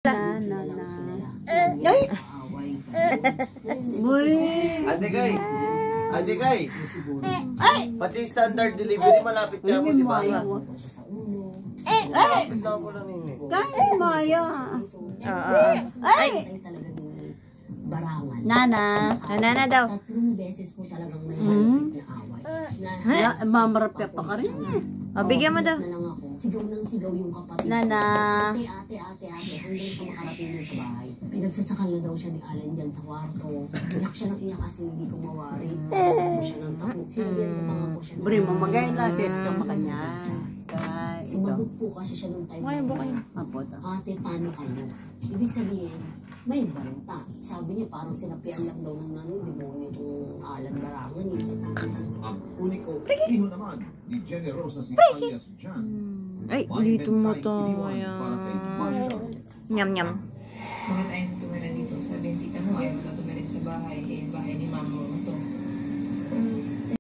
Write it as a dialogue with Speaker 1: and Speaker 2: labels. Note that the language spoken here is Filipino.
Speaker 1: Isa.
Speaker 2: Ay! Uy!
Speaker 3: Ate Kay! Pati standard delivery malapit siya mo, di ba?
Speaker 2: Kaya Maya!
Speaker 1: Ay!
Speaker 4: Barangan.
Speaker 2: Nana!
Speaker 1: Nana daw.
Speaker 4: 3 beses po talagang may malapit na away.
Speaker 2: Mamarapya pa ka rin.
Speaker 1: O, bigyan mo daw.
Speaker 4: Na lang ako. Sigaw ng sigaw yung kapatid.
Speaker 2: Nana!
Speaker 4: Ate. Hanggang sa makarating na sa bahay. Pinagsasakal na daw siya ni Alan dyan sa kwarto. Iyak siya ng iyak kasi hindi ko mawari. Takbo siya ng takbo. Sinigyan ko pa nga po siya.
Speaker 2: Buri mo magayla, sis ka makanya.
Speaker 4: Sumagot po kasi siya nung time na ate, paano kayo? Ibig sabihin, may banta. Sabi niya parang sinapian lang daw ng demonyo itong Alan Barangan.
Speaker 5: Ang uniko iho naman ni Generosa si alias Jan.
Speaker 1: Ay, dito mo to. Nyam.
Speaker 6: Bakit ayaw mo tumira dito? Sabi ng tita mo, ayaw mo na tumira sa bahay. Eh, bahay ni mama mo.